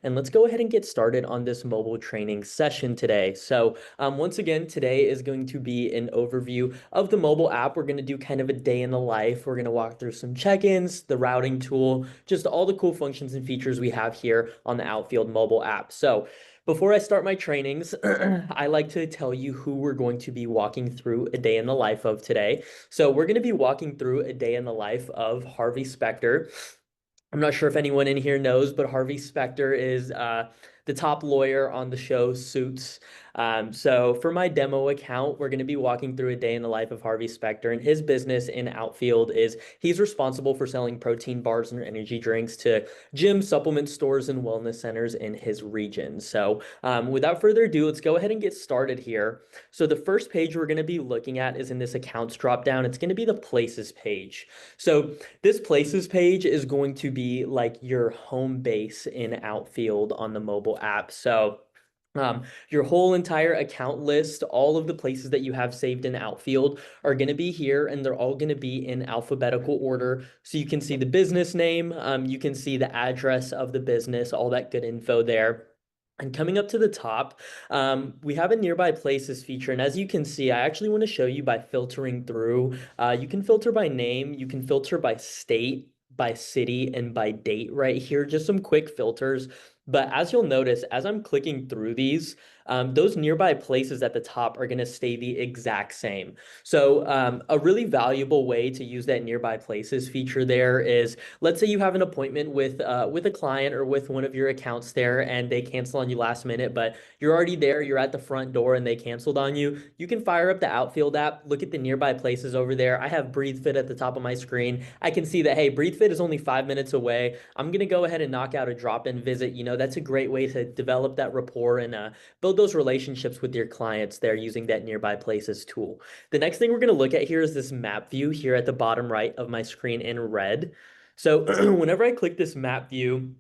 and let's go ahead and get started on this mobile training session today. Once again, today is going to be an overview of the mobile app. We're going to do kind of a day in the life. We're going to walk through some check-ins, the routing tool, just all the cool functions and features we have here on the Outfield mobile app. So before I start my trainings, I like to tell you who we're going to be walking through a day in the life of today. So we're going to be walking through a day in the life of Harvey Specter. I'm not sure if anyone in here knows, but Harvey Specter is the top lawyer on the show Suits. So for my demo account, we're going to be walking through a day in the life of Harvey Specter, and his business in Outfield is he's responsible for selling protein bars and energy drinks to gym, supplement stores, and wellness centers in his region. Without further ado, let's go ahead and get started here. So the first page we're going to be looking at is in this accounts dropdown. It's going to be the places page. So this places page is going to be like your home base in Outfield on the mobile app. Your whole entire account list, all of the places that you have saved in Outfield are going to be here, and they're all going to be in alphabetical order. So you can see the business name, you can see the address of the business, all that good info there. And coming up to the top, we have a nearby places feature. And as you can see, I actually want to show you by filtering through. You can filter by name, you can filter by state, by city, and by date right here. Just some quick filters. But as you'll notice, as I'm clicking through these, those nearby places at the top are going to stay the exact same. A really valuable way to use that nearby places feature there is, let's say you have an appointment with a client or with one of your accounts there, and they cancel on you last minute, but you're already there, you're at the front door, and they canceled on you. You can fire up the Outfield app, look at the nearby places over there. I have Breathe Fit at the top of my screen. I can see that, hey, Breathe Fit is only 5 minutes away. I'm going to go ahead and knock out a drop-in visit. That's a great way to develop that rapport and build those relationships with your clients there using that nearby places tool. The next thing we're going to look at here is this map view here at the bottom right of my screen in red. So whenever I click this map view,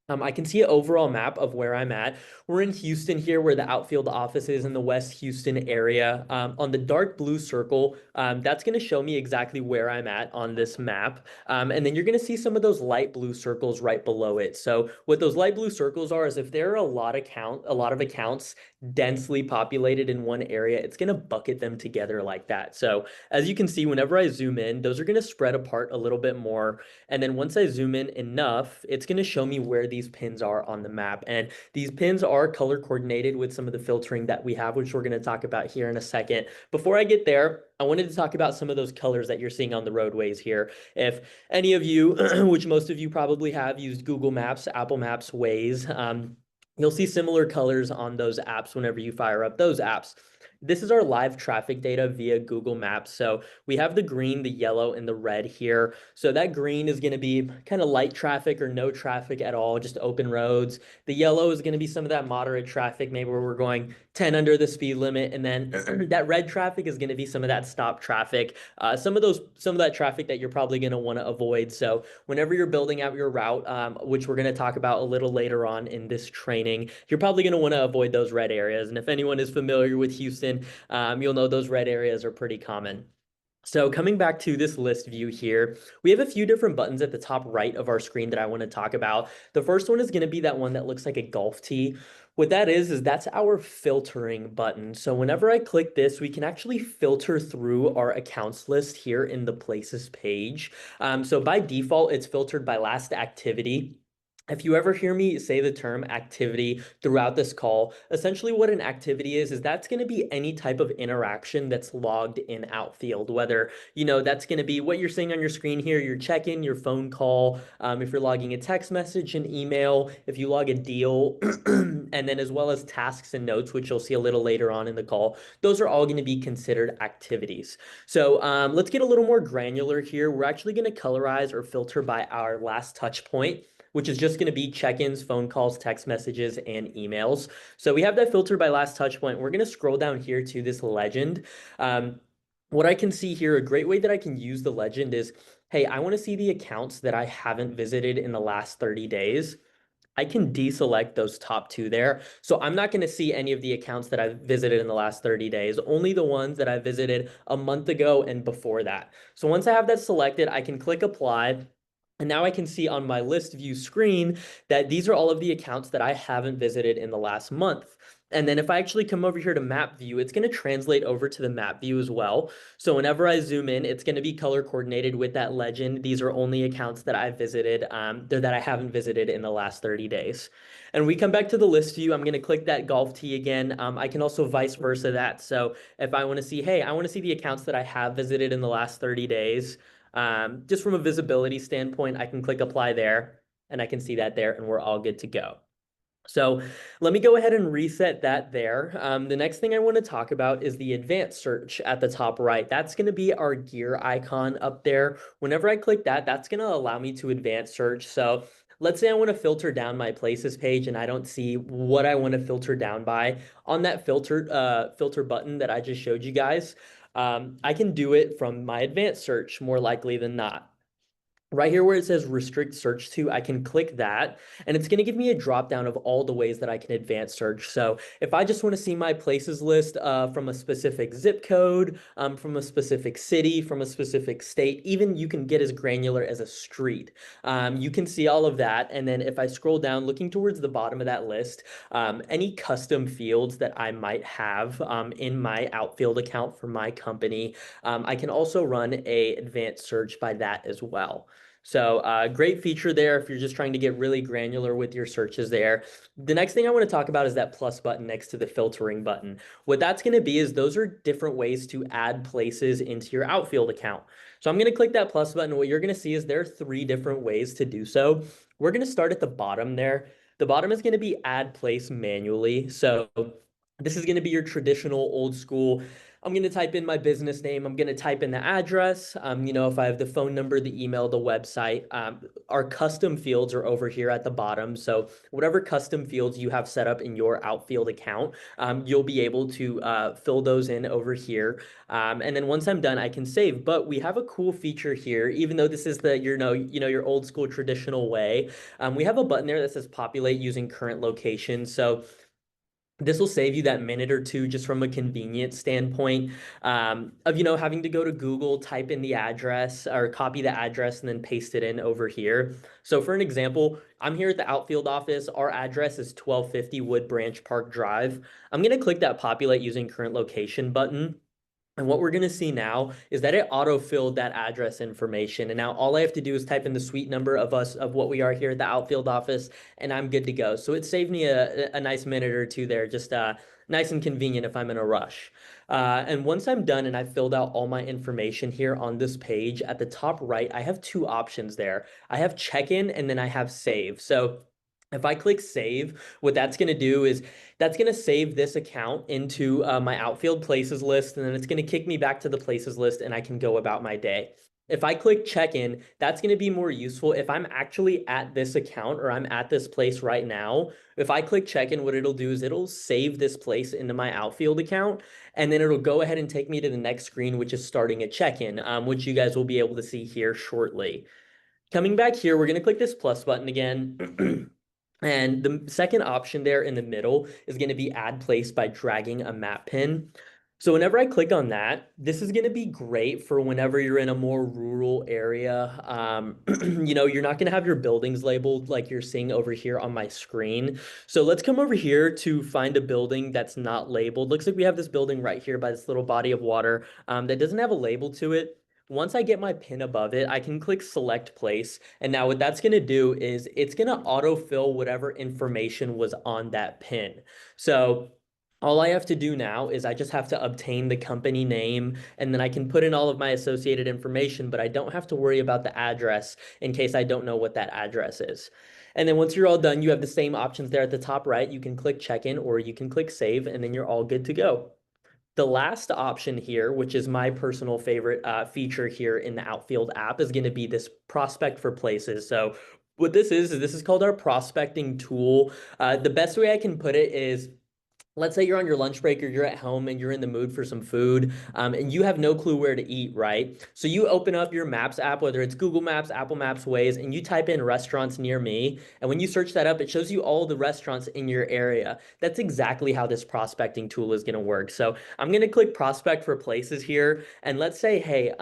I can see an overall map of where I'm at. We're in Houston here, where the Outfield office is in the West Houston area. On the dark blue circle, that's going to show me exactly where I'm at on this map. And then you're going to see some of those light blue circles right below it. So what those light blue circles are is if there are a lot of accounts densely populated in one area, it's going to bucket them together like that. So as you can see, whenever I zoom in, those are going to spread apart a little bit more. And then once I zoom in enough, it's going to show me where these pins are on the map. And these pins are color coordinated with some of the filtering that we have, which we're going to talk about here in a second. Before I get there, I wanted to talk about some of those colors that you're seeing on the roadways here. If any of you, which most of you probably have, used Google Maps, Apple Maps, Waze, you'll see similar colors on those apps whenever you fire up those apps. This is our live traffic data via Google Maps. So we have the green, the yellow, and the red here. So that green is going to be kind of light traffic or no traffic at all, just open roads. The yellow is going to be some of that moderate traffic, maybe where we're going 10 under the speed limit. And then that red traffic is going to be some of that stop traffic, some of that traffic that you're probably going to want to avoid. So whenever you're building out your route, which we're going to talk about a little later on in this training, you're probably going to want to avoid those red areas. And if anyone is familiar with Houston, you'll know those red areas are pretty common. So coming back to this list view here, we have a few different buttons at the top right of our screen that I want to talk about. The first one is going to be that one that looks like a golf tee. What that is that's our filtering button. So whenever I click this, we can actually filter through our accounts list here in the places page. So by default, it's filtered by last activity. If you ever hear me say the term activity throughout this call, essentially what an activity is that's going to be any type of interaction that's logged in Outfield, whether, that's going to be what you're seeing on your screen here, your check-in, your phone call, if you're logging a text message, an email, if you log a deal, and then as well as tasks and notes, which you'll see a little later on in the call, those are all going to be considered activities. Let's get a little more granular here. We're actually going to colorize or filter by our last touch point, which is just going to be check-ins, phone calls, text messages, and emails. So we have that filter by last touch point. We're going to scroll down here to this legend. What I can see here, a great way that I can use the legend is, hey, I want to see the accounts that I haven't visited in the last 30 days. I can deselect those top two there. So I'm not going to see any of the accounts that I've visited in the last 30 days, only the ones that I visited a month ago and before that. So once I have that selected, I can click apply. And now I can see on my list view screen that these are all of the accounts that I haven't visited in the last month. And then if I actually come over here to map view, it's going to translate over to the map view as well. So whenever I zoom in, it's going to be color coordinated with that legend. These are only accounts that I've visited, that I haven't visited in the last 30 days. And we come back to the list view. I'm going to click that golf tee again. I can also vice versa that. So if I want to see, hey, I want to see the accounts that I have visited in the last 30 days. Just from a visibility standpoint, I can click apply there and I can see that there and we're all good to go. So let me go ahead and reset that there. The next thing I want to talk about is the advanced search at the top right. That's going to be our gear icon up there. Whenever I click that, that's going to allow me to advanced search. So let's say I want to filter down my places page and I don't see what I want to filter down by. On that filter button that I just showed you guys, I can do it from my advanced search more likely than not. Right here where it says restrict search to, I can click that and it's going to give me a drop down of all the ways that I can advance search. So if I just want to see my places list from a specific zip code, from a specific city, from a specific state, even you can get as granular as a street. You can see all of that. And then if I scroll down, looking towards the bottom of that list, any custom fields that I might have in my Outfield account for my company, I can also run a advanced search by that as well. So great feature there if you're just trying to get really granular with your searches there. The next thing I want to talk about is that plus button next to the filtering button. What that's going to be is those are different ways to add places into your Outfield account. So I'm going to click that plus button. What you're going to see is there are 3 different ways to do so. We're going to start at the bottom there. The bottom is going to be add place manually. So this is going to be your traditional old school. I'm going to type in my business name. I'm going to type in the address. If I have the phone number, the email, the website, our custom fields are over here at the bottom. So whatever custom fields you have set up in your Outfield account, you'll be able to fill those in over here. And then once I'm done, I can save. But we have a cool feature here, even though this is the your old school traditional way. We have a button there that says populate using current location. So this will save you that minute or two just from a convenience standpoint of having to go to Google, type in the address or copy the address and then paste it in over here. So for an example, I'm here at the Outfield office. Our address is 1250 Wood Branch Park Drive. I'm going to click that populate using current location button. And what we're going to see now is that it auto-filled that address information. And now all I have to do is type in the suite number of what we are here at the Outfield office, and I'm good to go. So it saved me a nice minute or two there, just nice and convenient if I'm in a rush. And once I'm done and I've filled out all my information here on this page, at the top right, I have 2 options there. I have check-in and then I have save. So if I click save, what that's going to do is that's going to save this account into my Outfield places list, and then it's going to kick me back to the places list and I can go about my day. If I click check in, that's going to be more useful if I'm actually at this account or I'm at this place right now. If I click check in, what it'll do is it'll save this place into my Outfield account, and then it'll go ahead and take me to the next screen, which is starting a check in, which you guys will be able to see here shortly. Coming back here, we're going to click this plus button again. And the second option there in the middle is going to be add place by dragging a map pin. So whenever I click on that, this is going to be great for whenever you're in a more rural area. You're not going to have your buildings labeled like you're seeing over here on my screen. So let's come over here to find a building that's not labeled. Looks like we have this building right here by this little body of water that doesn't have a label to it. Once I get my pin above it, I can click select place. And now what that's going to do is it's going to autofill whatever information was on that pin. So all I have to do now is I just have to obtain the company name and then I can put in all of my associated information, but I don't have to worry about the address in case I don't know what that address is. And then once you're all done, you have the same options there at the top right. You can click check in or you can click save and then you're all good to go. The last option here, which is my personal favorite feature here in the Outfield app, is going to be this prospect for places. So what this is this is called our prospecting tool. The best way I can put it is, let's say you're on your lunch break or you're at home and you're in the mood for some food and you have no clue where to eat, right? So you open up your Maps app, whether it's Google Maps, Apple Maps, Waze, and you type in restaurants near me. And when you search that up, it shows you all the restaurants in your area. That's exactly how this prospecting tool is going to work. So I'm going to click prospect for places here. And let's say, hey,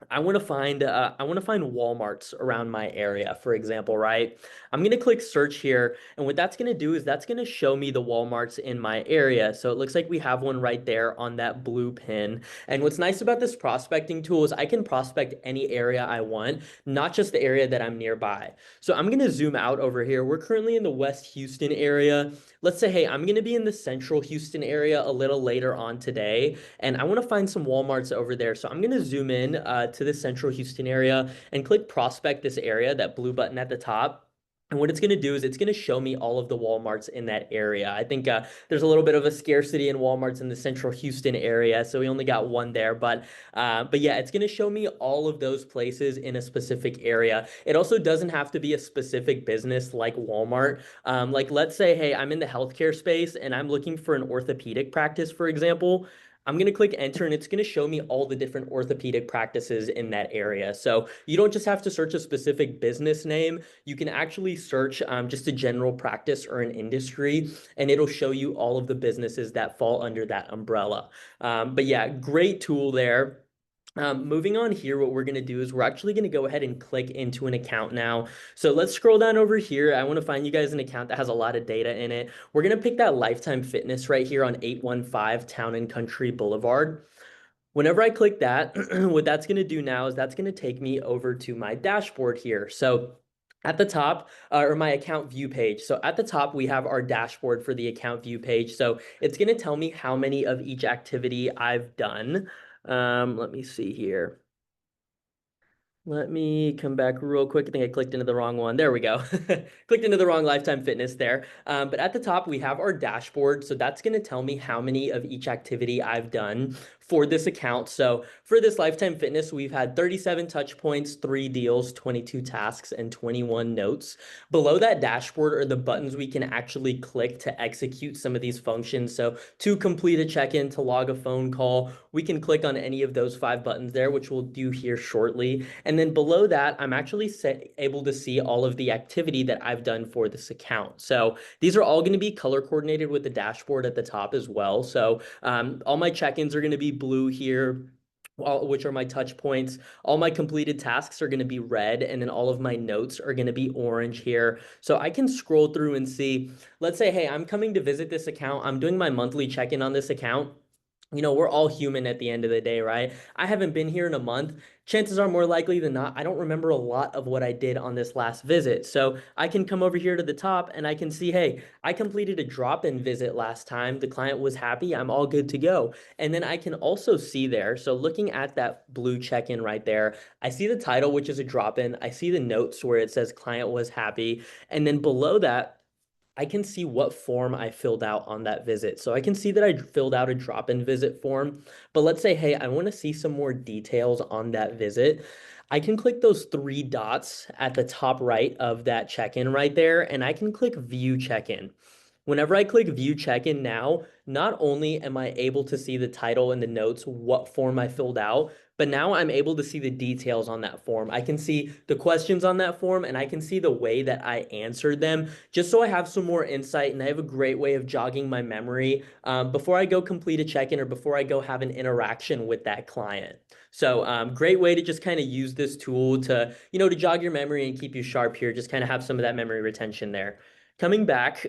I want to find Walmarts around my area, for example, right? I'm gonna click search here, and what that's gonna do is that's gonna show me the Walmarts in my area. So it looks like we have one right there on that blue pin. And what's nice about this prospecting tool is I can prospect any area I want, not just the area that I'm nearby. So I'm gonna zoom out over here. We're currently in the West Houston area. Let's say, hey, I'm gonna be in the Central Houston area a little later on today, and I want to find some Walmarts over there. So I'm going to zoom in to the Central Houston area and click prospect this area, that blue button at the top. And what it's going to do is it's going to show me all of the Walmarts in that area. I think there's a little bit of a scarcity in Walmarts in the Central Houston area, so we only got one there. But yeah, it's going to show me all of those places in a specific area. It also doesn't have to be a specific business like Walmart. Like let's say, hey, I'm in the healthcare space and I'm looking for an orthopedic practice, for example. I'm going to click enter and it's going to show me all the different orthopedic practices in that area. So you don't just have to search a specific business name. You can actually search just a general practice or an industry, and it'll show you all of the businesses that fall under that umbrella. But yeah, great tool there. Moving on here, what we're going to do is we're actually going to go ahead and click into an account now. So let's scroll down over here. I want to find you guys an account that has a lot of data in it. We're going to pick that Lifetime Fitness right here on 815 Town and Country Boulevard. Whenever I click that, what that's going to do now is that's going to take me over to my dashboard here. So at the top, or my account view page. So at the top, we have our dashboard for the account view page. So it's going to tell me how many of each activity I've done. Let me see here. Let me come back real quick. I think I clicked into the wrong one. There we go. Clicked into the wrong Lifetime Fitness there. But at the top, we have our dashboard. So that's going to tell me how many of each activity I've done for this account. So for this Lifetime Fitness, we've had 37 touch points, 3 deals, 22 tasks, and 21 notes. Below that dashboard are the buttons we can actually click to execute some of these functions. So to complete a check-in, to log a phone call, we can click on any of those 5 buttons there, which we'll do here shortly. And then below that, I'm actually able to see all of the activity that I've done for this account. So these are all going to be color coordinated with the dashboard at the top as well. So all my check-ins are going to be blue here, which are my touch points. All my completed tasks are going to be red, and then all of my notes are going to be orange here. So I can scroll through and see, let's say, hey, I'm coming to visit this account. I'm doing my monthly check-in on this account. You know, we're all human at the end of the day, right? I haven't been here in a month. Chances are more likely than not, I don't remember a lot of what I did on this last visit. So I can come over here to the top and I can see, hey, I completed a drop-in visit last time. The client was happy. I'm all good to go. And then I can also see there, so looking at that blue check-in right there, I see the title, which is a drop-in. I see the notes where it says client was happy. And then below that, I can see what form I filled out on that visit. So I can see that I filled out a drop-in visit form, but let's say, hey, I want to see some more details on that visit. I can click those 3 dots at the top right of that check-in right there, and I can click view check-in. Whenever I click view check-in now, not only am I able to see the title and the notes, what form I filled out, but now I'm able to see the details on that form. I can see the questions on that form and I can see the way that I answered them, just so I have some more insight and I have a great way of jogging my memory before I go complete a check-in or before I go have an interaction with that client. So great way to just kind of use this tool to, to jog your memory and keep you sharp here, just kind of have some of that memory retention there. Coming back,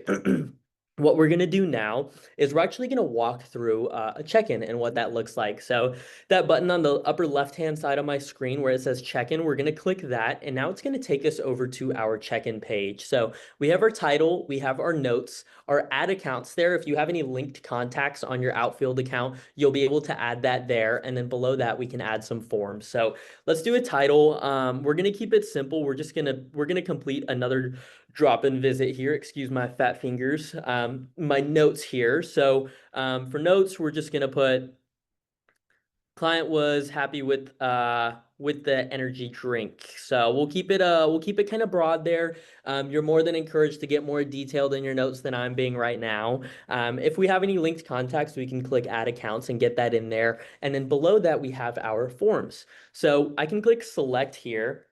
what we're going to do now is we're actually going to walk through a check-in and what that looks like. So that button on the upper left-hand side of my screen where it says check-in, we're going to click that, and now it's going to take us over to our check-in page. So we have our title, we have our notes, our add accounts there. If you have any linked contacts on your Outfield account, you'll be able to add that there, and then below that we can add some forms. So let's do a title. We're going to keep it simple. We're going to complete another drop-in visit here. Excuse my fat fingers. My notes here. So for notes, we're just gonna put client was happy with the energy drink. So we'll keep it kind of broad there. You're more than encouraged to get more detailed in your notes than I'm being right now. If we have any linked contacts, we can click add accounts and get that in there. And then below that, we have our forms. So I can click select here.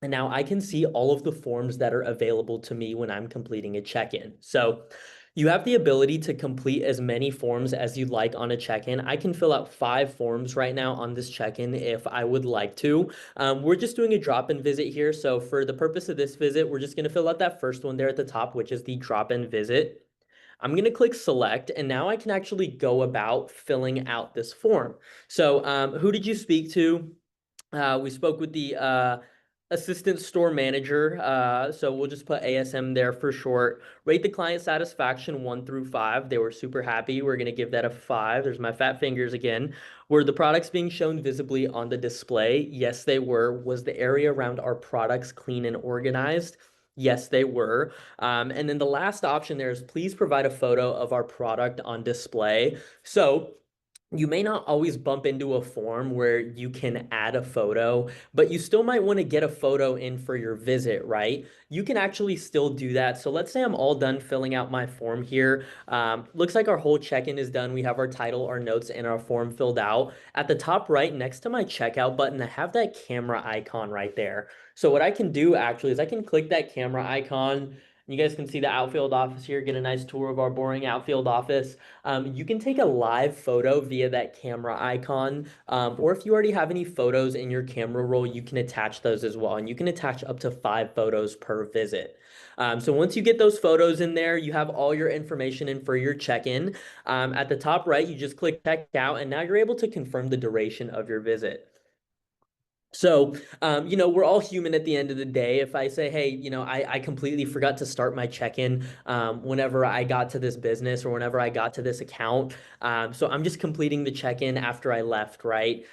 And now I can see all of the forms that are available to me when I'm completing a check-in. So You have the ability to complete as many forms as you'd like on a check-in. I can fill out 5 forms right now on this check-in if I would like to. We're just doing a drop-in visit here. So for the purpose of this visit, we're just going to fill out that first one there at the top, which is the drop-in visit. I'm going to click select, and now I can actually go about filling out this form. So who did you speak to? We spoke with the assistant store manager. So we'll just put ASM there for short. Rate the client satisfaction 1 through 5. They were super happy. We're going to give that a 5. There's my fat fingers again. Were the products being shown visibly on the display? Yes, they were. Was the area around our products clean and organized? Yes, they were. And then the last option there is please provide a photo of our product on display. So you may not always bump into a form where you can add a photo, but you still might want to get a photo in for your visit, right? You can actually still do that. So let's say I'm all done filling out my form here. Looks like our whole check-in is done. We have our title, our notes, and our form filled out. At the top right, next to my checkout button, I have that camera icon right there. So what I can do actually is I can click that camera icon. You guys can see the outfield office here, get a nice tour of our boring outfield office. You can take a live photo via that camera icon, or if you already have any photos in your camera roll, you can attach those as well. And you can attach up to 5 photos per visit. So once you get those photos in there, you have all your information in for your check-in. At the top right, you just click check out, and now you're able to confirm the duration of your visit. So, we're all human at the end of the day. If I say, hey, I completely forgot to start my check-in whenever I got to this business or whenever I got to this account. So I'm just completing the check-in after I left, right?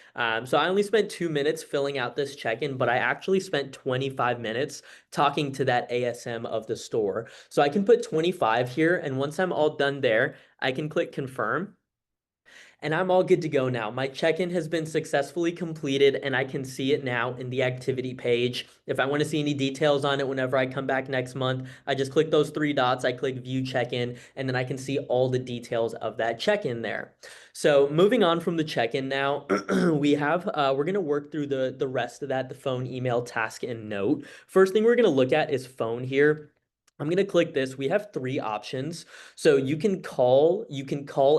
So I only spent 2 minutes filling out this check-in, but I actually spent 25 minutes talking to that ASM of the store. So I can put 25 here, and once I'm all done there, I can click confirm. And I'm all good to go now. My check-in has been successfully completed and I can see it now in the activity page. If I want to see any details on it whenever I come back next month, I just click those 3 dots, I click view check-in, and then I can see all the details of that check-in there. So moving on from the check-in now, we're going to work through the rest of that, the phone, email, task, and note. First thing we're going to look at is phone here. I'm going to click this. We have 3 options. So you can call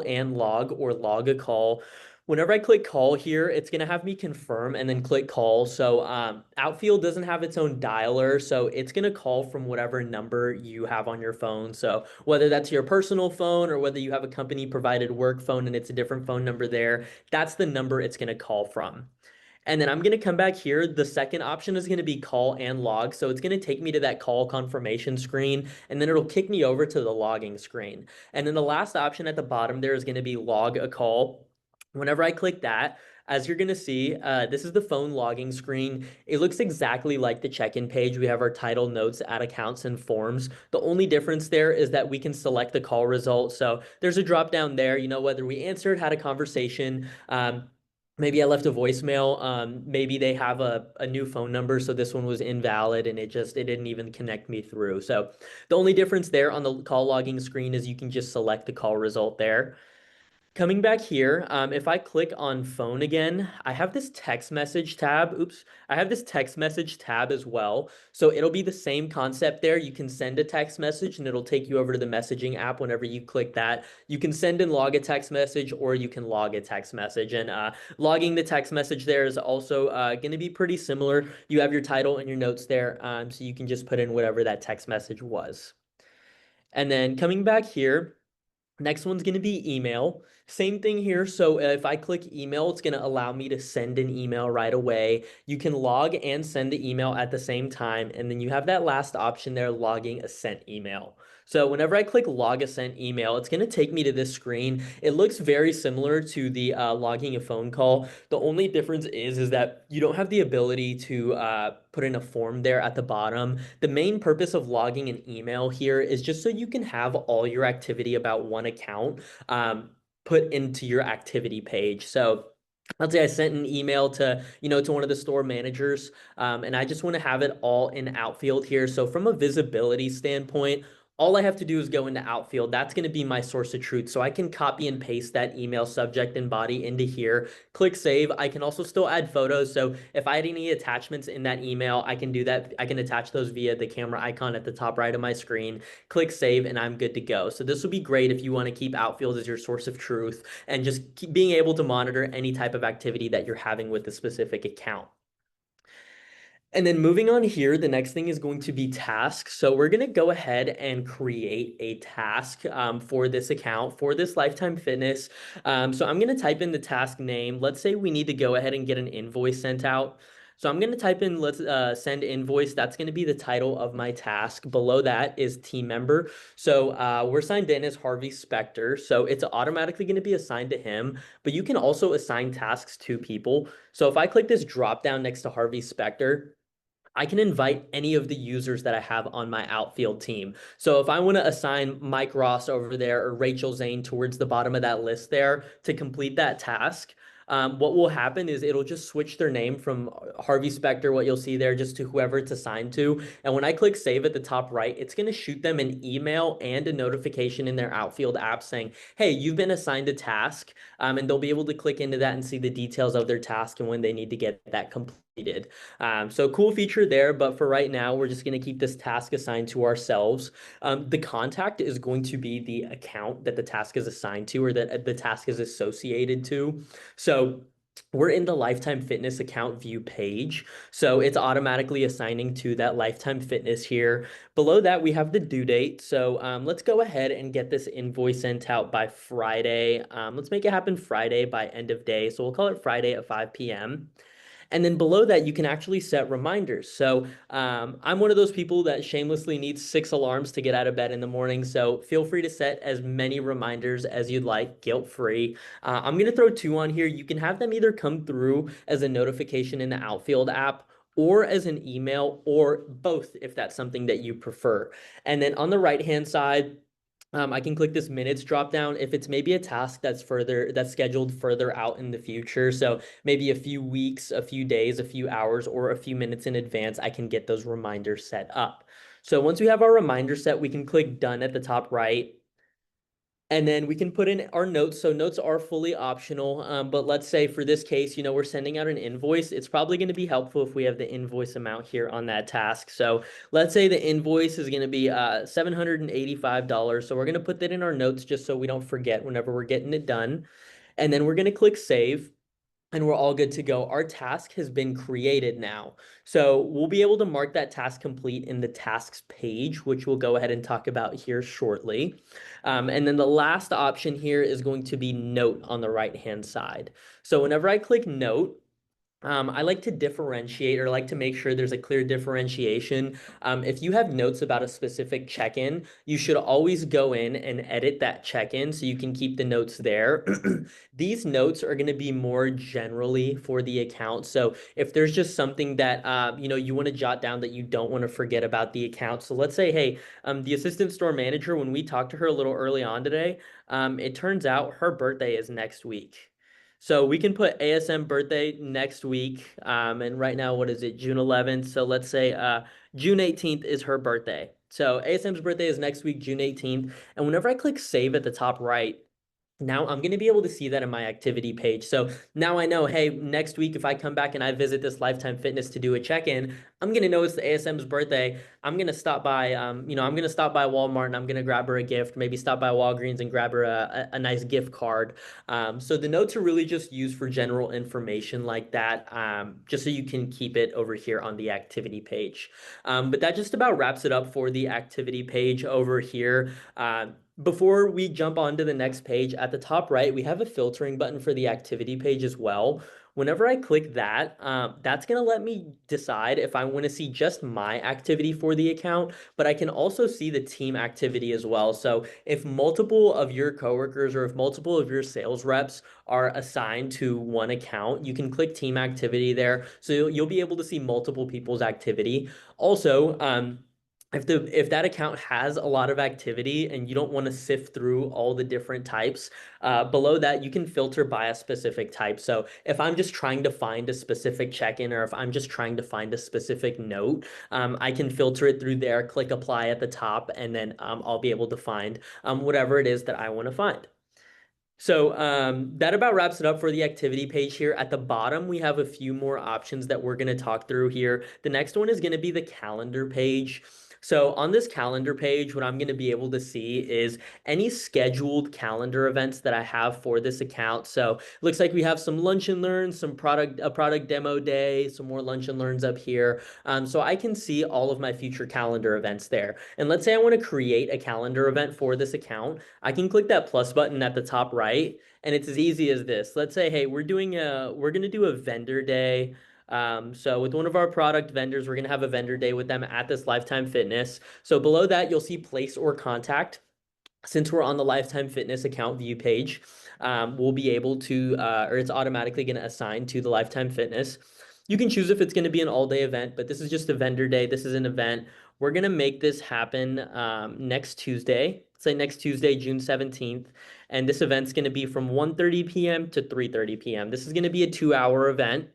and log or log a call. Whenever I click call here, it's going to have me confirm and then click call. So Outfield doesn't have its own dialer, so it's going to call from whatever number you have on your phone. So whether that's your personal phone or whether you have a company provided work phone and it's a different phone number there, that's the number it's going to call from. And then I'm going to come back here. The second option is going to be call and log. So it's going to take me to that call confirmation screen, and then it'll kick me over to the logging screen. And then the last option at the bottom there is going to be log a call. Whenever I click that, as you're going to see, this is the phone logging screen. It looks exactly like the check-in page. We have our title, notes, add accounts, and forms. The only difference there is that we can select the call result. So there's a drop down there, whether we answered, had a conversation, maybe I left a voicemail. Maybe they have a new phone number, so this one was invalid and it didn't even connect me through. So the only difference there on the call logging screen is you can just select the call result there. Coming back here, if I click on phone again, I have this text message tab. Oops, I have this text message tab as well. So it'll be the same concept there. You can send a text message and it'll take you over to the messaging app whenever you click that. You can send and log a text message or you can log a text message. And logging the text message there is also going to be pretty similar. You have your title and your notes there, so you can just put in whatever that text message was. And then coming back here, next one's going to be email. Same thing here. So if I click email, it's going to allow me to send an email right away. You can log and send the email at the same time. And then you have that last option there, logging a sent email. So whenever I click log a sent email, it's going to take me to this screen. It looks very similar to the logging a phone call. The only difference is that you don't have the ability to put in a form there at the bottom. The main purpose of logging an email here is just so you can have all your activity about one account put into your activity page. So let's say I sent an email to one of the store managers, and I just want to have it all in Outfield here. So from a visibility standpoint, all I have to do is go into Outfield. That's going to be my source of truth. So I can copy and paste that email subject and body into here, click save. I can also still add photos. So if I had any attachments in that email, I can do that. I can attach those via the camera icon at the top right of my screen, click save, and I'm good to go. So this will be great if you want to keep Outfield as your source of truth and just keep being able to monitor any type of activity that you're having with a specific account. And then moving on here, the next thing is going to be tasks. So we're going to go ahead and create a task for this account, for this Lifetime Fitness. So I'm going to type in the task name. Let's say we need to go ahead and get an invoice sent out. So I'm going to type in let's send invoice. That's going to be the title of my task. Below that is team member. So we're signed in as Harvey Specter. So it's automatically going to be assigned to him, but you can also assign tasks to people. So if I click this drop down next to Harvey Specter, I can invite any of the users that I have on my Outfield team. So if I want to assign Mike Ross over there or Rachel Zane towards the bottom of that list there to complete that task, what will happen is it'll just switch their name from Harvey Specter, what you'll see there, just to whoever it's assigned to. And when I click save at the top right, it's going to shoot them an email and a notification in their Outfield app saying, hey, you've been assigned a task. And they'll be able to click into that and see the details of their task and when they need to get that completed. So cool feature there, but for right now, we're just going to keep this task assigned to ourselves. The contact is going to be the account that the task is assigned to or that the task is associated to. So we're in the Lifetime Fitness account view page. So it's automatically assigning to that Lifetime Fitness here. Below that, we have the due date. So let's go ahead and get this invoice sent out by Friday. Let's make it happen Friday by end of day. So we'll call it Friday at 5 p.m. And then below that, you can actually set reminders. So I'm one of those people that shamelessly needs 6 alarms to get out of bed in the morning. So feel free to set as many reminders as you'd like, guilt-free. I'm going to throw 2 on here. You can have them either come through as a notification in the Outfield app or as an email or both if that's something that you prefer. And then on the right-hand side, I can click this minutes drop down if it's maybe a task that's scheduled further out in the future. So maybe a few weeks, a few days, a few hours, or a few minutes in advance, I can get those reminders set up. So once we have our reminder set, we can click done at the top right. And then we can put in our notes. So notes are fully optional. But let's say for this case, we're sending out an invoice. It's probably going to be helpful if we have the invoice amount here on that task. So let's say the invoice is going to be $785. So we're going to put that in our notes just so we don't forget whenever we're getting it done. And then we're going to click save. And we're all good to go. Our task has been created now. So we'll be able to mark that task complete in the tasks page, which we'll go ahead and talk about here shortly. And then the last option here is going to be note on the right-hand side. So whenever I click note, I like to differentiate or like to make sure there's a clear differentiation. If you have notes about a specific check-in, you should always go in and edit that check-in so you can keep the notes there. These notes are going to be more generally for the account. So if there's just something that you want to jot down that you don't want to forget about the account. So let's say, hey, the assistant store manager, when we talked to her a little early on today, it turns out her birthday is next week. So we can put ASM birthday next week. And right now, what is it, June 11th? So let's say June 18th is her birthday. So ASM's birthday is next week, June 18th. And whenever I click save at the top right, now I'm going to be able to see that in my activity page. So now I know, hey, next week, if I come back and I visit this Lifetime Fitness to do a check-in, I'm going to know it's the ASM's birthday. I'm going to stop by, I'm going to stop by Walmart and I'm going to grab her a gift, maybe stop by Walgreens and grab her a nice gift card. So the notes are really just used for general information like that, just so you can keep it over here on the activity page. But that just about wraps it up for the activity page over here. Before we jump on to the next page, at the top right, we have a filtering button for the activity page as well. Whenever I click that, that's going to let me decide if I want to see just my activity for the account, but I can also see the team activity as well. So if multiple of your coworkers or if multiple of your sales reps are assigned to one account, you can click team activity there. So you'll be able to see multiple people's activity. Also, if that account has a lot of activity and you don't want to sift through all the different types, below that you can filter by a specific type. So if I'm just trying to find a specific check-in, or if I'm just trying to find a specific note, I can filter it through there, click apply at the top, and then I'll be able to find whatever it is that I want to find. So that about wraps it up for the activity page here. At the bottom, we have a few more options that we're going to talk through here. The next one is going to be the calendar page. So on this calendar page, what I'm going to be able to see is any scheduled calendar events that I have for this account. So it looks like we have some lunch and learns, a product demo day, some more lunch and learns up here. So I can see all of my future calendar events there. And let's say I want to create a calendar event for this account. I can click that plus button at the top right, and it's as easy as this. Let's say, hey, we're going to do a vendor day. So with one of our product vendors, we're going to have a vendor day with them at this Lifetime Fitness. So below that, you'll see place or contact. Since we're on the Lifetime Fitness account view page, we'll be able to, or it's automatically going to assign to the Lifetime Fitness. You can choose if it's going to be an all-day event, but this is just a vendor day. This is an event. We're going to make this happen next Tuesday, say next Tuesday, June 17th. And this event's going to be from 1:30 p.m. to 3:30 p.m. This is going to be a 2-hour event.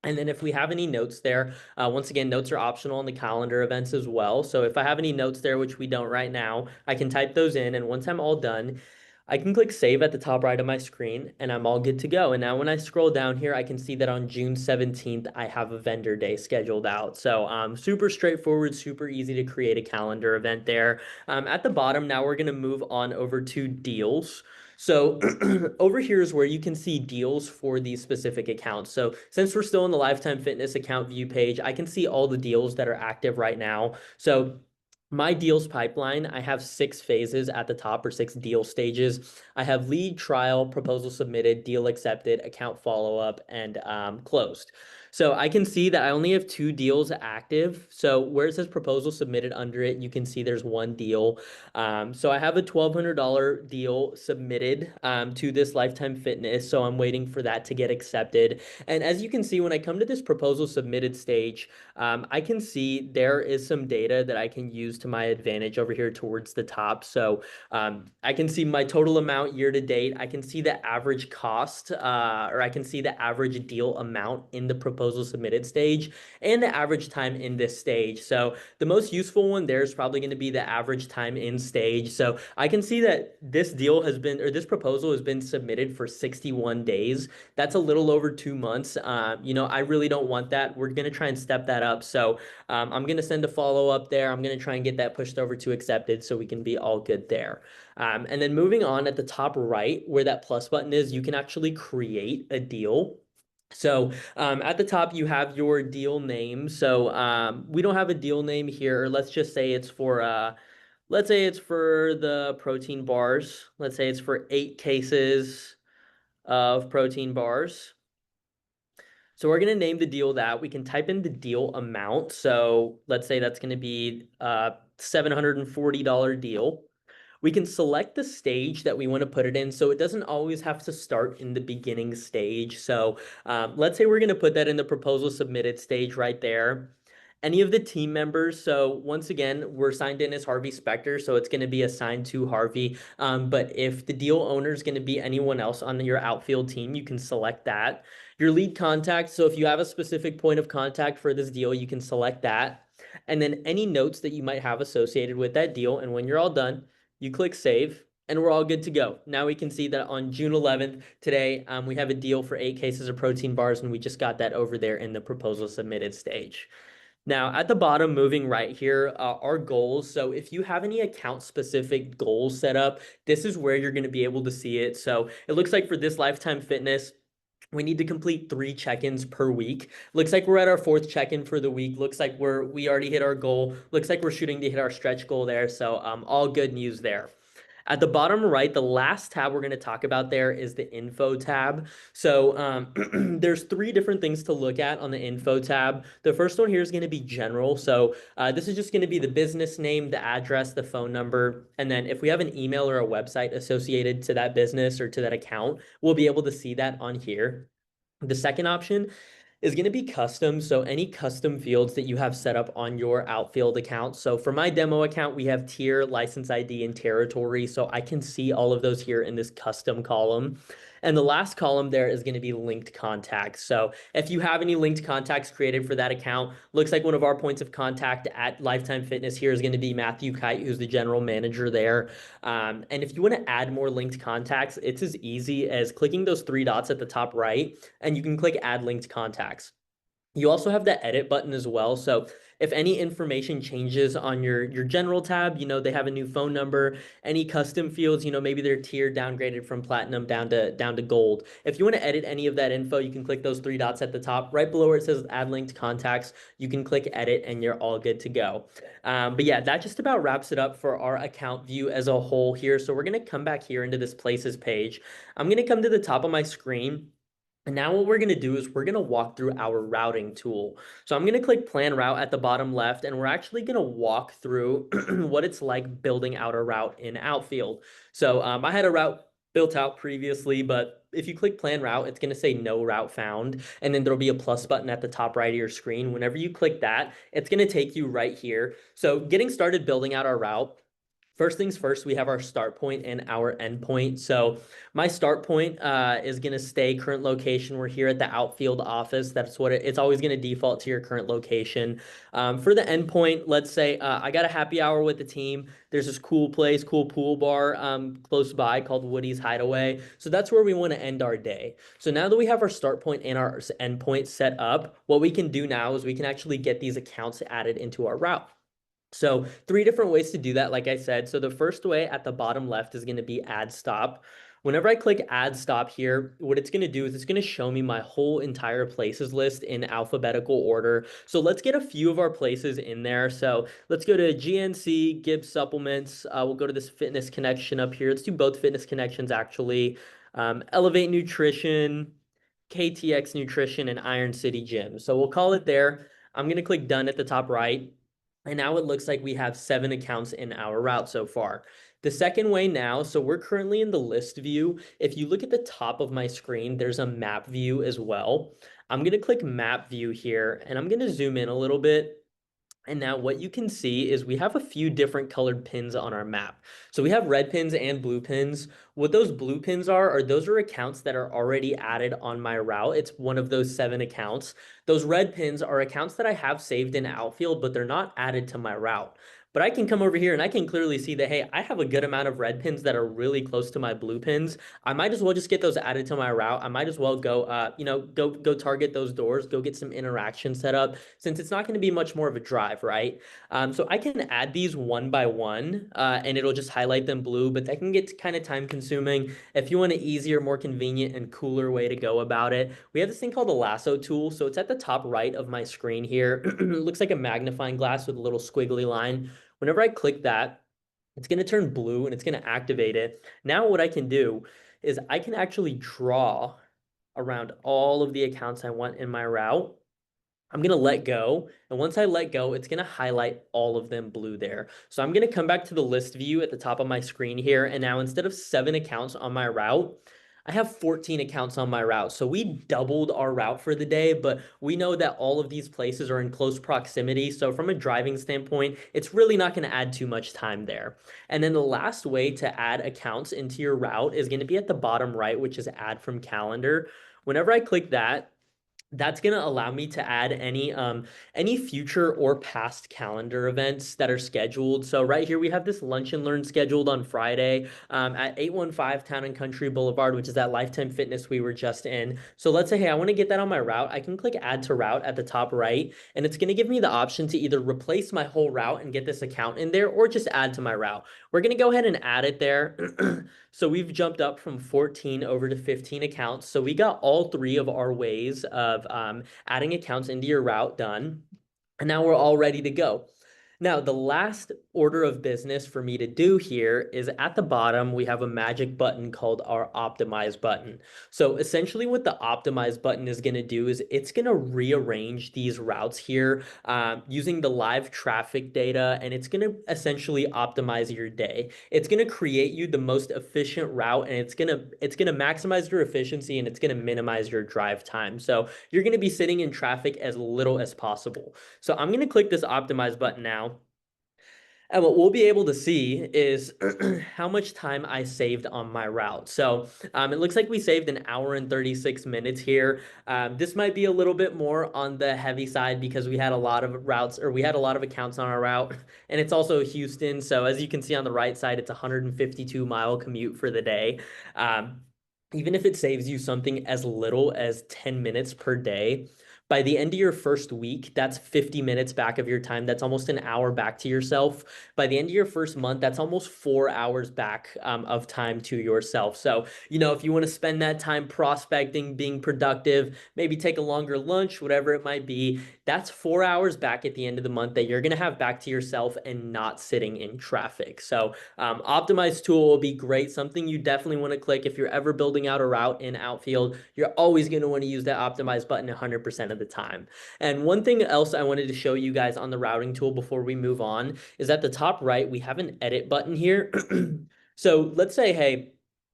And then if we have any notes there, once again, notes are optional on the calendar events as well. So if I have any notes there, which we don't right now, I can type those in. And once I'm all done, I can click save at the top right of my screen and I'm all good to go. And now when I scroll down here, I can see that on June 17th, I have a vendor day scheduled out. So super straightforward, super easy to create a calendar event there. At the bottom, now we're going to move on over to deals. So over here is where you can see deals for these specific accounts. So since we're still in the Lifetime Fitness account view page, I can see all the deals that are active right now. So my deals pipeline, I have 6 phases at the top, or 6 deal stages. I have lead, trial, proposal submitted, deal accepted, account follow-up, and closed. So I can see that I only have 2 deals active. So where it says proposal submitted under it, you can see there's 1 deal. So I have a $1,200 deal submitted to this Lifetime Fitness. So I'm waiting for that to get accepted. And as you can see, when I come to this proposal submitted stage, I can see there is some data that I can use to my advantage over here towards the top. So I can see my total amount year to date. I can see the average cost, or I can see the average deal amount in the proposal submitted stage and the average time in this stage. So the most useful one there is probably going to be the average time in stage. So I can see that this deal has been, or this proposal has been submitted for 61 days. That's a little over 2 months. I really don't want that. We're going to try and step that up. So I'm going to send a follow up there. I'm going to try and get that pushed over to accepted so we can be all good there. And then moving on, at the top right where that plus button is, you can actually create a deal. So at the top, you have your deal name. So we don't have a deal name here. Or let's just say it's for, let's say it's for the protein bars. Let's say it's for 8 cases of protein bars. So we're going to name the deal that. We can type in the deal amount. So let's say that's going to be a $740 deal. We can select the stage that we want to put it in. So it doesn't always have to start in the beginning stage. So let's say we're going to put that in the proposal submitted stage right there. Any of the team members. So once again, we're signed in as Harvey Specter, so it's going to be assigned to Harvey. But if the deal owner is going to be anyone else on your Outfield team, you can select that. Your lead contact. So if you have a specific point of contact for this deal, you can select that. And then any notes that you might have associated with that deal. And when you're all done, you click save and we're all good to go. Now we can see that on June 11th today, we have a deal for 8 cases of protein bars, and we just got that over there in the proposal submitted stage. Now, at the bottom, moving right here, are goals. So if you have any account-specific goals set up, this is where you're going to be able to see it. So it looks like for this Lifetime Fitness, we need to complete 3 check-ins per week. Looks like we're at our 4th check-in for the week. Looks like we already hit our goal. Looks like we're shooting to hit our stretch goal there. So all good news there. At the bottom right, the last tab we're going to talk about there is the info tab. So there's 3 different things to look at on the info tab. The first one here is going to be general. So this is just going to be the business name, the address, the phone number. And then if we have an email or a website associated to that business or to that account, we'll be able to see that on here. The second option is going to be custom. So any custom fields that you have set up on your Outfield account. So for my demo account, we have tier, license ID, and territory. So I can see all of those here in this custom column. And the last column there is going to be linked contacts. So if you have any linked contacts created for that account, looks like one of our points of contact at Lifetime Fitness here is going to be Matthew Kite, who's the general manager there. And if you want to add more linked contacts, it's as easy as clicking those three dots at the top right, and you can click add linked contacts. You also have the edit button as well. So if any information changes on your general tab, they have a new phone number, any custom fields, maybe they're tiered downgraded from platinum down to gold. If you want to edit any of that info, you can click those three dots at the top. Right below where it says add linked contacts, you can click edit and you're all good to go. But yeah, that just about wraps it up for our account view as a whole here. So we're going to come back here into this places page. I'm going to come to the top of my screen. And now what we're going to do is we're going to walk through our routing tool. So I'm going to click plan route at the bottom left, and we're actually going to walk through what it's like building out a route in Outfield. So I had a route built out previously, but if you click plan route, it's going to say no route found. And then there'll be a plus button at the top right of your screen. Whenever you click that, it's going to take you right here. So getting started building out our route. First things first, we have our start point and our end point. So my start point is going to stay current location. We're here at the Outfield office. That's what it's always going to default to your current location. For the end point, let's say I got a happy hour with the team. There's this cool place, cool pool bar close by called Woody's Hideaway. So that's where we want to end our day. So now that we have our start point and our end point set up, what we can do now is we can actually get these accounts added into our route. So three different ways to do that, like I said. So the first way at the bottom left is going to be add stop. Whenever I click add stop here, what it's going to do is it's going to show me my whole entire places list in alphabetical order. So let's get a few of our places in there. So let's go to GNC, Gibbs Supplements. We'll go to this fitness connection up here. Let's do both fitness connections actually. Elevate Nutrition, KTX Nutrition, and Iron City Gym. So we'll call it there. I'm going to click done at the top right. And now it looks like we have 7 accounts in our route so far. The second way now, so we're currently in the list view. If you look at the top of my screen, there's a map view as well. I'm going to click map view here, and I'm going to zoom in a little bit. And now what you can see is we have a few different colored pins on our map. So we have red pins and blue pins. What those blue pins are those are accounts that are already added on my route. It's one of those 7 accounts. Those red pins are accounts that I have saved in Outfield, but they're not added to my route. But I can come over here and I can clearly see that, hey, I have a good amount of red pins that are really close to my blue pins. I might as well just get those added to my route. I might as well go, go target those doors, go get some interaction set up, since it's not going to be much more of a drive, right? So I can add these one by one, and it'll just highlight them blue, but that can get kind of time consuming. If you want an easier, more convenient, and cooler way to go about it, we have this thing called the lasso tool. So it's at the top right of my screen here. It looks like a magnifying glass with a little squiggly line. Whenever I click that, it's going to turn blue and it's going to activate it. Now what I can do is I can actually draw around all of the accounts I want in my route. I'm going to let go. And once I let go, it's going to highlight all of them blue there. So I'm going to come back to the list view at the top of my screen here. And now instead of 7 accounts on my route, I have 14 accounts on my route. So we doubled our route for the day, but we know that all of these places are in close proximity. So from a driving standpoint, it's really not going to add too much time there. And then the last way to add accounts into your route is going to be at the bottom right, which is add from calendar. Whenever I click that, that's going to allow me to add any future or past calendar events that are scheduled. So right here we have this lunch and learn scheduled on Friday at 815 Town and Country Boulevard, which is that Lifetime Fitness we were just in. So let's say, hey, I want to get that on my route. I can click add to route at the top right, and it's going to give me the option to either replace my whole route and get this account in there, or just add to my route. We're going to go ahead and add it there. So we've jumped up from 14 over to 15 accounts. So we got all 3 of our ways of adding accounts into your route done. And now we're all ready to go. Now, the last order of business for me to do here is at the bottom, we have a magic button called our optimize button. So essentially what the optimize button is going to do is it's going to rearrange these routes here using the live traffic data, and it's going to essentially optimize your day. It's going to create you the most efficient route, and it's going to maximize your efficiency, and it's going to minimize your drive time. So you're going to be sitting in traffic as little as possible. So I'm going to click this optimize button now. And what we'll be able to see is how much time I saved on my route. So it looks like we saved an hour and 36 minutes here. This might be a little bit more on the heavy side because we had a lot of routes, or we had a lot of accounts on our route. And it's also Houston. So as you can see on the right side, it's a 152-mile commute for the day. Um, Even if it saves you something as little as 10 minutes per day, by the end of your first week, that's 50 minutes back of your time. That's almost an hour back to yourself. By the end of your first month, that's almost 4 hours back of time to yourself. So, if you want to spend that time prospecting, being productive, maybe take a longer lunch, whatever it might be, that's 4 hours back at the end of the month that you're going to have back to yourself and not sitting in traffic. So, Optimize tool will be great. Something you definitely want to click if you're ever building out a route in Outfield. You're always going to want to use that optimize button 100% of the time. And one thing else I wanted to show you guys on the routing tool before we move on is at the top right, we have an edit button here. So let's say, hey,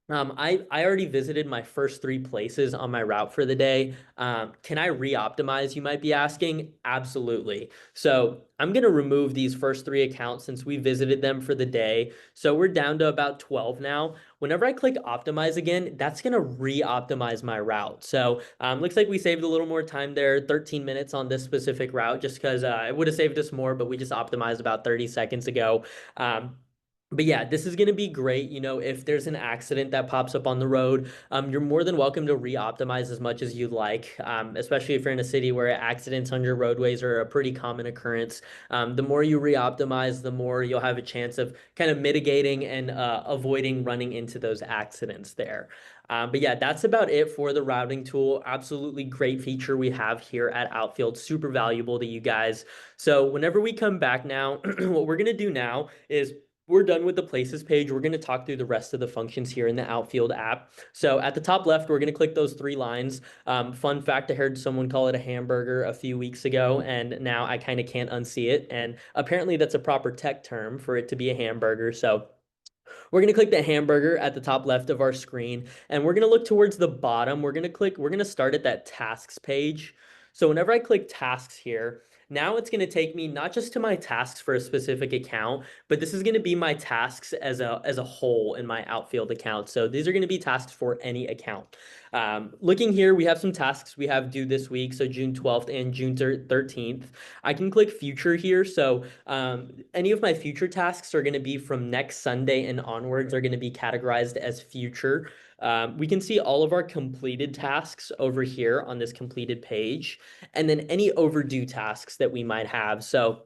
I already visited my first three places on my route for the day. Can I re-optimize, you might be asking? Absolutely. So I'm going to remove these first three accounts since we visited them for the day. So we're down to about 12 now. Whenever I click optimize again, that's going to re-optimize my route. So looks like we saved a little more time there, 13 minutes on this specific route, just because it would have saved us more, but we just optimized about 30 seconds ago. But yeah, this is going to be great. If there's an accident that pops up on the road, you're more than welcome to re-optimize as much as you'd like, especially if you're in a city where accidents on your roadways are a pretty common occurrence. The more you re-optimize, the more you'll have a chance of kind of mitigating and avoiding running into those accidents there. But yeah, that's about it for the routing tool. Absolutely great feature we have here at Outfield. Super valuable to you guys. So whenever we come back now, what we're going to do now is we're done with the places page. We're going to talk through the rest of the functions here in the Outfield app. So at the top left, we're going to click those three lines. Fun fact, I heard someone call it a hamburger a few weeks ago, and now I kind of can't unsee it. And apparently that's a proper tech term for it to be a hamburger. So we're going to click the hamburger at the top left of our screen, and we're going to look towards the bottom. We're going to start at that tasks page. So whenever I click tasks here, now it's going to take me not just to my tasks for a specific account, but this is going to be my tasks as a whole in my Outfield account. So these are going to be tasks for any account. Looking here, we have some tasks we have due this week, so June 12th and June 13th. I can click future here. So any of my future tasks are going to be from next Sunday and onwards are going to be categorized as future. We can see all of our completed tasks over here on this completed page, and then any overdue tasks that we might have. So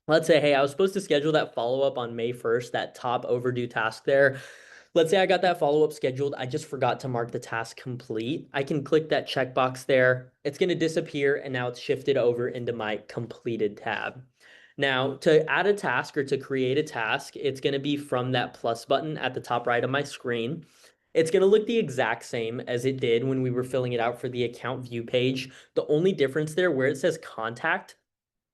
let's say, hey, I was supposed to schedule that follow-up on May 1st, that top overdue task there. Let's say I got that follow-up scheduled. I just forgot to mark the task complete. I can click that checkbox there. It's going to disappear, and now it's shifted over into my completed tab. Now, to add a task or to create a task, it's going to be from that plus button at the top right of my screen. It's going to look the exact same as it did when we were filling it out for the account view page. The only difference there, where it says contact,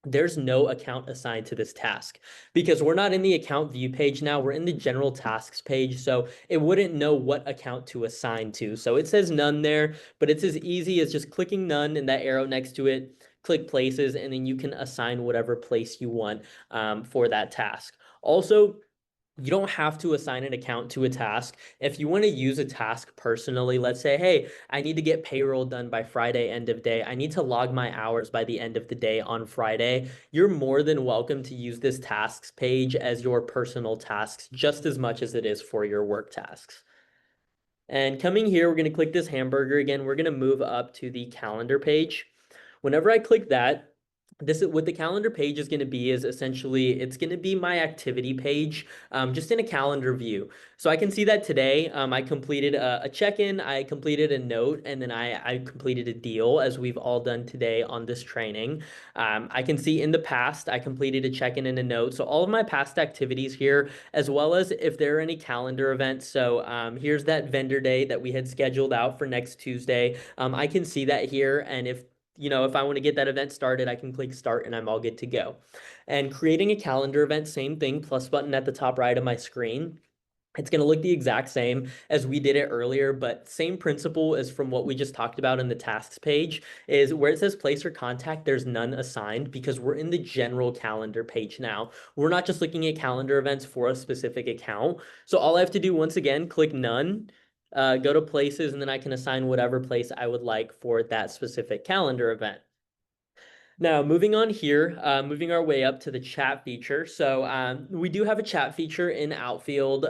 there's no account assigned to this task because we're not in the account view page now. We're in the general tasks page. So it wouldn't know what account to assign to. So it says none there, but it's as easy as just clicking none and that arrow next to it, click places, and then you can assign whatever place you want for that task. Also, you don't have to assign an account to a task. If you want to use a task personally, let's say, hey, I need to get payroll done by Friday end of day. I need to log my hours by the end of the day on Friday. You're more than welcome to use this tasks page as your personal tasks just as much as it is for your work tasks. And coming here, we're going to click this hamburger again. We're going to move up to the calendar page. Whenever I click that, this is what the calendar page is going to be is essentially it's going to be my activity page, just in a calendar view. So I can see that today I completed a check-in, I completed a note, and then I completed a deal as we've all done today on this training. I can see in the past I completed a check-in and a note. So all of my past activities here, as well as if there are any calendar events. So here's that vendor day that we had scheduled out for next Tuesday. I can see that here, and if I want to get that event started, I can click start and I'm all good to go. And creating a calendar event, same thing, plus button at the top right of my screen. It's going to look the exact same as we did it earlier, but same principle as from what we just talked about in the tasks page is where it says place or contact, there's none assigned because we're in the general calendar page now. We're not just looking at calendar events for a specific account. So all I have to do, once again, click none, go to places, and then I can assign whatever place I would like for that specific calendar event. Now, moving on here, moving our way up to the chat feature. So we do have a chat feature in Outfield.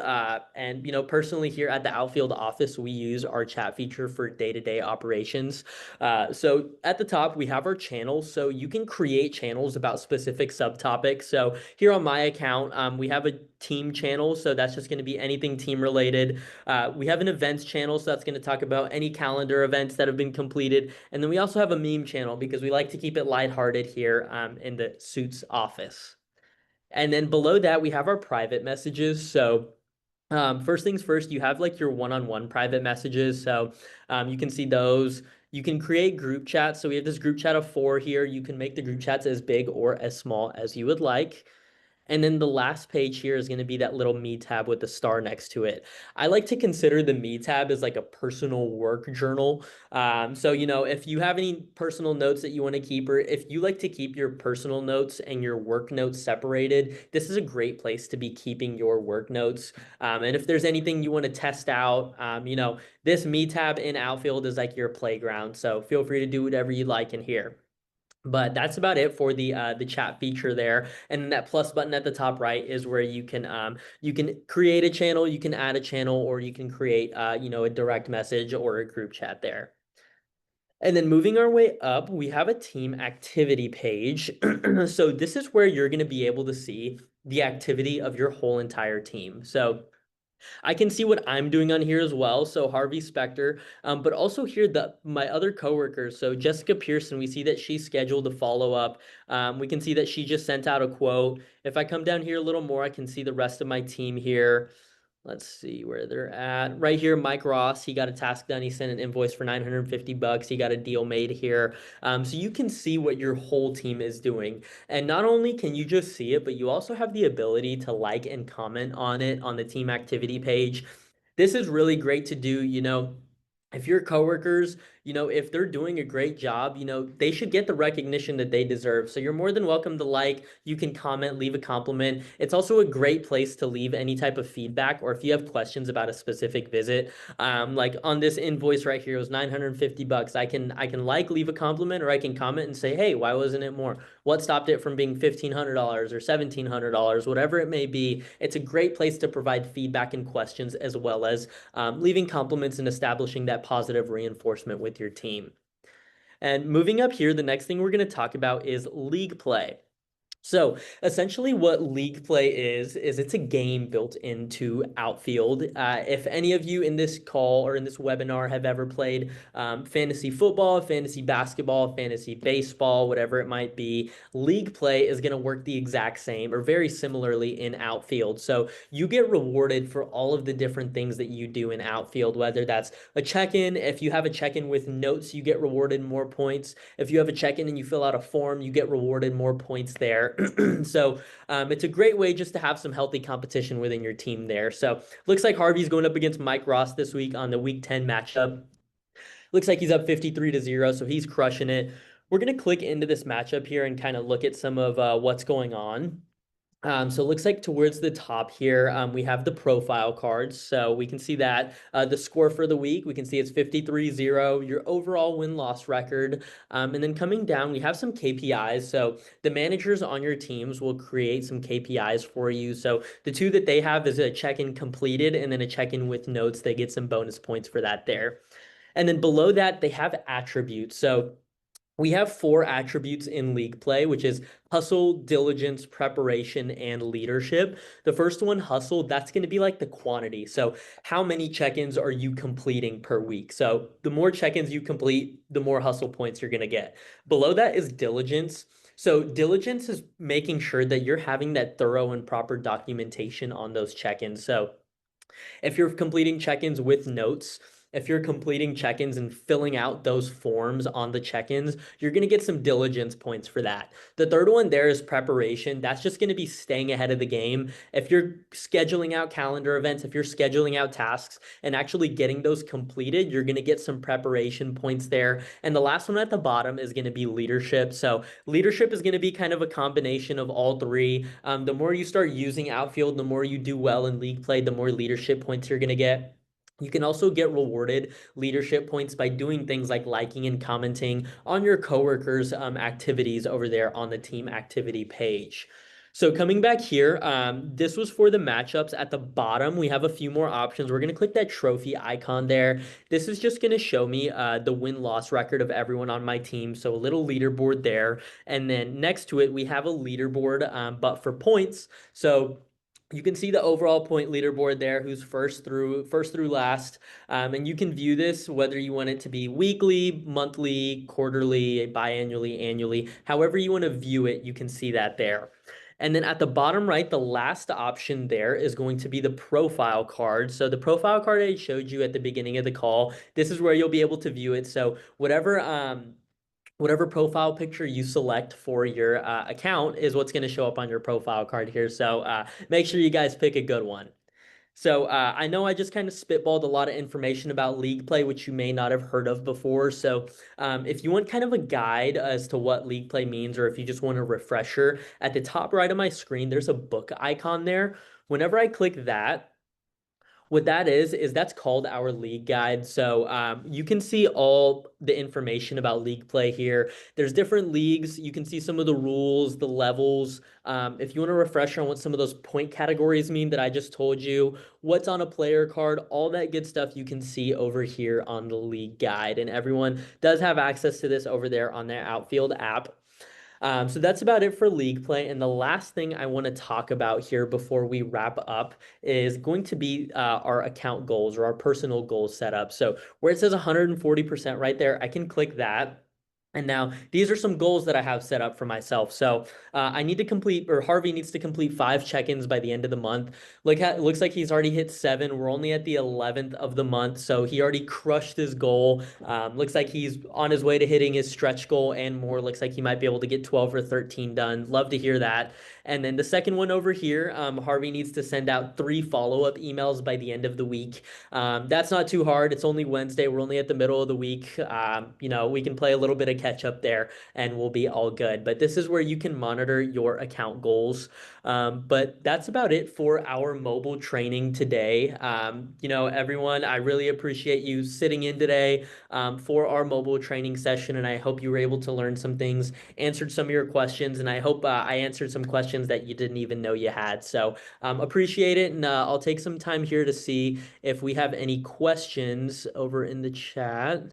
And, personally here at the Outfield office, we use our chat feature for day-to-day operations. So at the top, we have our channels. So you can create channels about specific subtopics. So here on my account, we have a team channel. So that's just going to be anything team related. We have an events channel. So that's going to talk about any calendar events that have been completed. And then we also have a meme channel because we like to keep it lighthearted here in the Suits office. And then below that, we have our private messages. So first things first, you have like your one-on-one private messages. So you can see those. You can create group chats. So we have this group chat of 4 here. You can make the group chats as big or as small as you would like. And then the last page here is going to be that little me tab with the star next to it. I like to consider the me tab as like a personal work journal. So, if you have any personal notes that you want to keep, or if you like to keep your personal notes and your work notes separated, this is a great place to be keeping your work notes. And if there's anything you want to test out, this me tab in Outfield is like your playground. So feel free to do whatever you like in here. But that's about it for the chat feature there. And then that plus button at the top right is where you can create a channel, you can add a channel, or you can create a direct message or a group chat there. And then moving our way up, we have a team activity page. So this is where you're going to be able to see the activity of your whole entire team. So I can see what I'm doing on here as well. So Harvey Specter, but also here my other coworkers. So Jessica Pearson, we see that she's scheduled to follow up. We can see that she just sent out a quote. If I come down here a little more, I can see the rest of my team here. Let's see where they're at. Right here, Mike Ross, he got a task done. He sent an invoice for $950. He got a deal made here. So you can see what your whole team is doing. And not only can you just see it, but you also have the ability to like and comment on it on the team activity page. This is really great to do, if your coworkers, if they're doing a great job, they should get the recognition that they deserve. So you're more than welcome to like, you can comment, leave a compliment. It's also a great place to leave any type of feedback, or if you have questions about a specific visit. Like on this invoice right here, it was $950. I can like, leave a compliment, or I can comment and say, hey, why wasn't it more? What stopped it from being $1,500 or $1,700, whatever it may be. It's a great place to provide feedback and questions, as well as leaving compliments and establishing that positive reinforcement with your team. And moving up here, the next thing we're going to talk about is league play. So essentially what league play is it's a game built into Outfield. If any of you in this call or in this webinar have ever played fantasy football, fantasy basketball, fantasy baseball, whatever it might be, league play is going to work the exact same or very similarly in Outfield. So you get rewarded for all of the different things that you do in Outfield, whether that's a check-in. If you have a check-in with notes, you get rewarded more points. If you have a check-in and you fill out a form, you get rewarded more points there. So it's a great way just to have some healthy competition within your team there. So looks like Harvey's going up against Mike Ross this week on the week 10 matchup. Looks like he's up 53-0, so he's crushing it. We're going to click into this matchup here and kind of look at some of what's going on. So it looks like towards the top here, we have the profile cards. So we can see that the score for the week, we can see it's 53-0, your overall win-loss record. And then coming down, we have some KPIs. So the managers on your teams will create some KPIs for you. So the two that they have is a check-in completed and then a check-in with notes. They get some bonus points for that there. And then below that, they have attributes. So We have four attributes in league play, which is hustle, diligence, preparation, and leadership. The first one, hustle, that's going to be like the quantity. So, how many check ins are you completing per week? So, the more check ins you complete, the more hustle points you're going to get. Below that is diligence. So, diligence is making sure that you're having that thorough and proper documentation on those check ins. So, if you're completing check-ins with notes, if you're completing check-ins and filling out those forms on the check-ins, you're going to get some diligence points for that. The third one there is preparation. That's just going to be staying ahead of the game. If you're scheduling out calendar events, if you're scheduling out tasks and actually getting those completed, you're going to get some preparation points there. And the last one at the bottom is going to be leadership. So leadership is going to be kind of a combination of all three. The more you start using Outfield, the more you do well in league play, the more leadership points you're going to get. You can also get rewarded leadership points by doing things like liking and commenting on your coworkers' activities over there on the team activity page. So coming back here, this was for the matchups. At the bottom, we have a few more options. We're going to click that trophy icon there. This is just going to show me the win-loss record of everyone on my team. So a little leaderboard there. And then next to it, we have a leaderboard, but for points. So you can see the overall point leaderboard there, who's first through last. And you can view this whether you want it to be weekly, monthly, quarterly, biannually, annually, however you want to view it, you can see that there. And then at the bottom right, the last option there is going to be the profile card. So the profile card I showed you at the beginning of the call, this is where you'll be able to view it. So whatever profile picture you select for your account is what's going to show up on your profile card here. So make sure you guys pick a good one. So I know I just kind of spitballed a lot of information about league play, which you may not have heard of before. So if you want kind of a guide as to what league play means, or if you just want a refresher, at the top right of my screen, there's a book icon there. Whenever I click that, what that is that's called our league guide. So you can see all the information about league play here. There's different leagues. You can see some of the rules, the levels. If you want a refresher on what some of those point categories mean that I just told you, what's on a player card, all that good stuff you can see over here on the league guide. And everyone does have access to this over there on their Outfield app. So that's about it for league play. And the last thing I want to talk about here before we wrap up is going to be our account goals or our personal goals setup. So where it says 140% right there, I can click that. And now these are some goals that I have set up for myself. So I need to complete, or Harvey needs to complete 5 check-ins by the end of the month. Looks like he's already hit 7. We're only at the 11th of the month, so he already crushed his goal. Looks like he's on his way to hitting his stretch goal and more. Looks like he might be able to get 12 or 13 done. Love to hear that. And then the second one over here, Harvey needs to send out 3 follow-up emails by the end of the week. That's not too hard. It's only Wednesday. We're only at the middle of the week. We can play a little bit of catch up there and we'll be all good. But this is where you can monitor your account goals. But that's about it for our mobile training today. Everyone, I really appreciate you sitting in today for our mobile training session. And I hope you were able to learn some things, answered some of your questions, and I hope I answered some questions that you didn't even know you had. So appreciate it. And I'll take some time here to see if we have any questions over in the chat.